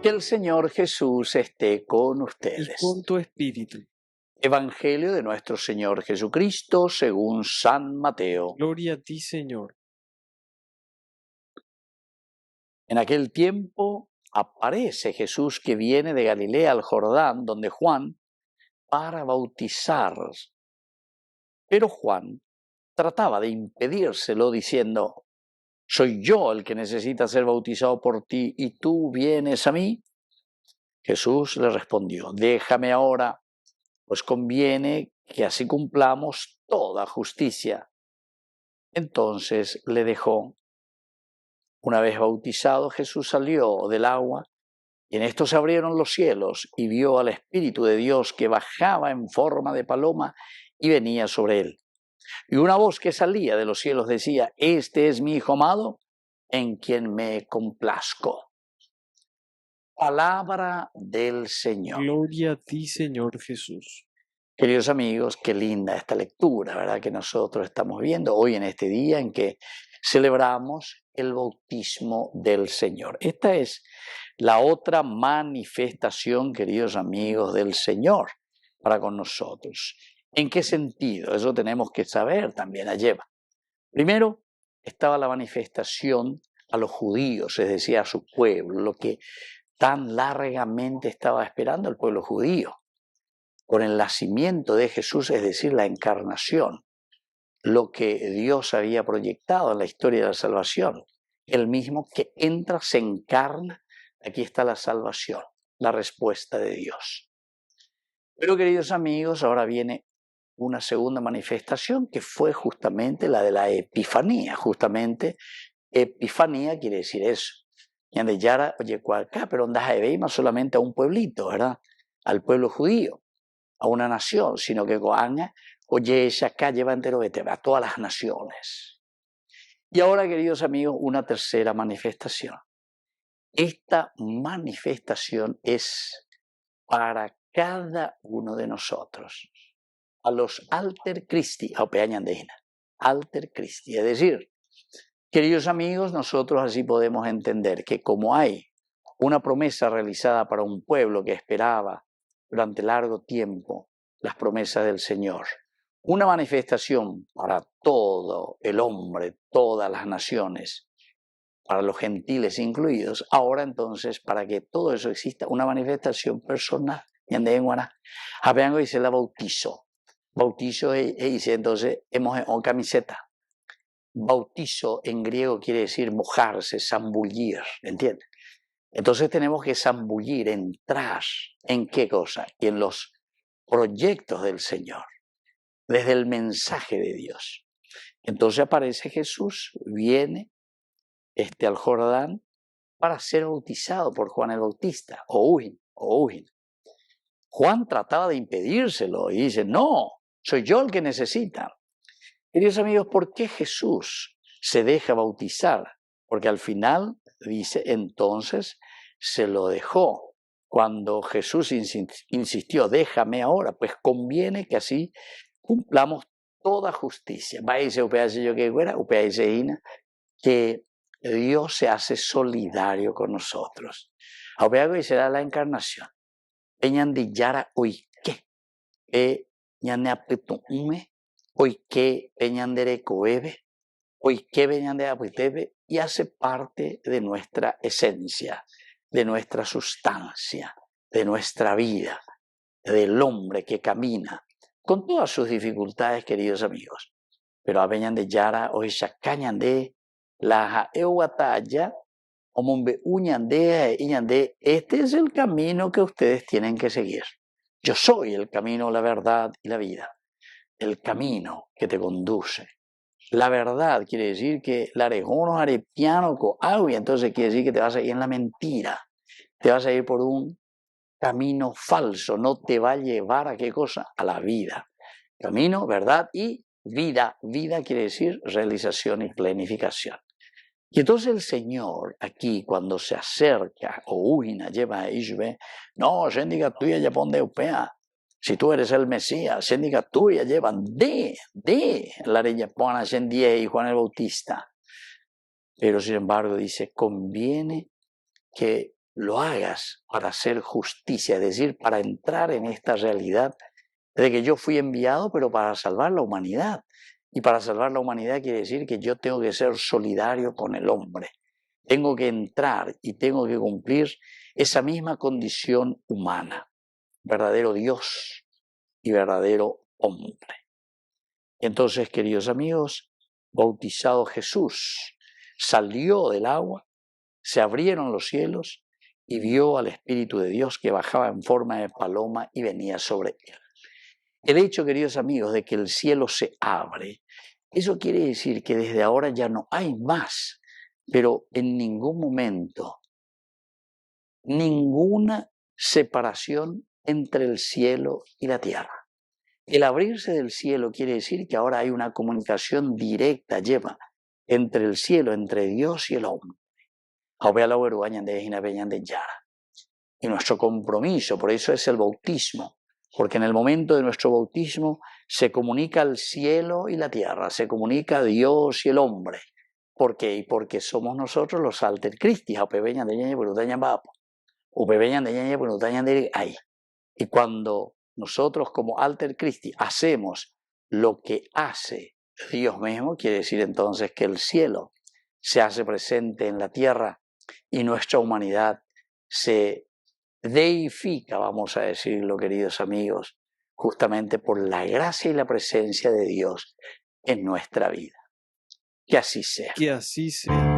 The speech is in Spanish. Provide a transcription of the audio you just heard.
Que el Señor Jesús esté con y ustedes. con tu espíritu. Evangelio de nuestro Señor Jesucristo según San Mateo. Gloria a ti, Señor. En aquel tiempo aparece Jesús que viene de Galilea al Jordán, donde Juan, para bautizar. Pero Juan trataba de impedírselo diciendo: ¿soy yo el que necesita ser bautizado por ti y tú vienes a mí? Jesús le respondió: déjame ahora, pues conviene que así cumplamos toda justicia. Entonces le dejó. Una vez bautizado, Jesús salió del agua, y en esto se abrieron los cielos, y vio al Espíritu de Dios que bajaba en forma de paloma y venía sobre él. Y una voz que salía de los cielos decía: este es mi Hijo amado, en quien me complazco. Palabra del Señor. Gloria a ti, Señor Jesús. Queridos amigos, qué linda esta lectura, ¿verdad?, que nosotros estamos viendo hoy en este día en que celebramos el bautismo del Señor. Esta es la otra manifestación, queridos amigos, del Señor para con nosotros. ¿En qué sentido? Eso tenemos que saber también allí. Primero estaba la manifestación a los judíos, es decir, a su pueblo, lo que tan largamente estaba esperando el pueblo judío. Con el nacimiento de Jesús, es decir, la encarnación, lo que Dios había proyectado en la historia de la salvación, el mismo que entra, se encarna, aquí está la salvación, la respuesta de Dios. Pero, queridos amigos, ahora viene una segunda manifestación que fue justamente la de la Epifanía. Justamente, Epifanía quiere decir eso. Y ande yara, oye, acá, pero andas de Beima solamente a un pueblito, ¿verdad? Al pueblo judío, a una nación, sino que Goanga, oye, esa calle va entero de a todas las naciones. Y ahora, queridos amigos, una tercera manifestación. Esta manifestación es para cada uno de nosotros, a los alter Christi, a Opeañandina, alter Christi. Es decir, queridos amigos, nosotros así podemos entender que como hay una promesa realizada para un pueblo que esperaba durante largo tiempo las promesas del Señor, una manifestación para todo el hombre, todas las naciones, para los gentiles incluidos, ahora entonces, para que todo eso exista, una manifestación personal. Y ande en Guaná, apeango dice la bautizo. Bautizo dice entonces, hemos en camiseta. Bautizo en griego quiere decir mojarse, zambullir, ¿entiendes? Entonces tenemos que zambullir, entrar, ¿en qué cosa? Y en los proyectos del Señor, desde el mensaje de Dios. Entonces aparece Jesús, viene al Jordán para ser bautizado por Juan el Bautista, o Ujin. Juan trataba de impedírselo y dice: no, soy yo el que necesita. Queridos amigos, ¿por qué Jesús se deja bautizar? Porque al final dice, entonces se lo dejó. Cuando Jesús insistió, déjame ahora, pues conviene que así cumplamos toda justicia. Que Dios se hace solidario con nosotros. Ahora será la encarnación. Peñan de yara hoy qué. Ñane apetume. Hoy que peñan de coebe. Hoy que peñan de apetebe. Y hace parte de nuestra esencia, de nuestra sustancia, de nuestra vida, del hombre que camina, con todas sus dificultades, queridos amigos. Pero a peñan de yara hoy sacañan de la euataya, este es el camino que ustedes tienen que seguir. Yo soy el camino, la verdad y la vida. El camino que te conduce. La verdad quiere decir que la arejono arepiano co agua, entonces quiere decir que te vas a ir en la mentira. Te vas a ir por un camino falso, no te va a llevar a qué cosa, a la vida. Camino, verdad y vida. Vida quiere decir realización y planificación. Y entonces el Señor aquí cuando se acerca, o Ujina lleva a Ishbe, no, Shendiga tuya ya ponde upea. Si tú eres el Mesías, Shendiga tuya llevan de la rey Japona, Shendie y Juan el Bautista. Pero sin embargo dice, conviene que lo hagas para hacer justicia, es decir, para entrar en esta realidad de que yo fui enviado, pero para salvar la humanidad. Y para salvar la humanidad quiere decir que yo tengo que ser solidario con el hombre. Tengo que entrar y tengo que cumplir esa misma condición humana, verdadero Dios y verdadero hombre. Entonces, queridos amigos, bautizado Jesús, salió del agua, se abrieron los cielos y vio al Espíritu de Dios que bajaba en forma de paloma y venía sobre él. El hecho, queridos amigos, de que el cielo se abre, eso quiere decir que desde ahora ya no hay más, pero en ningún momento, ninguna separación entre el cielo y la tierra. El abrirse del cielo quiere decir que ahora hay una comunicación directa, lleva, entre el cielo, entre Dios y el hombre. Y nuestro compromiso, por eso es el bautismo, porque en el momento de nuestro bautismo se comunica el cielo y la tierra, se comunica Dios y el hombre. ¿Por qué? Y porque somos nosotros los alter Christi, y cuando nosotros como alter Christi hacemos lo que hace Dios mismo, quiere decir entonces que el cielo se hace presente en la tierra y nuestra humanidad se deifica, vamos a decirlo, queridos amigos, justamente por la gracia y la presencia de Dios en nuestra vida. Que así sea. Que así sea.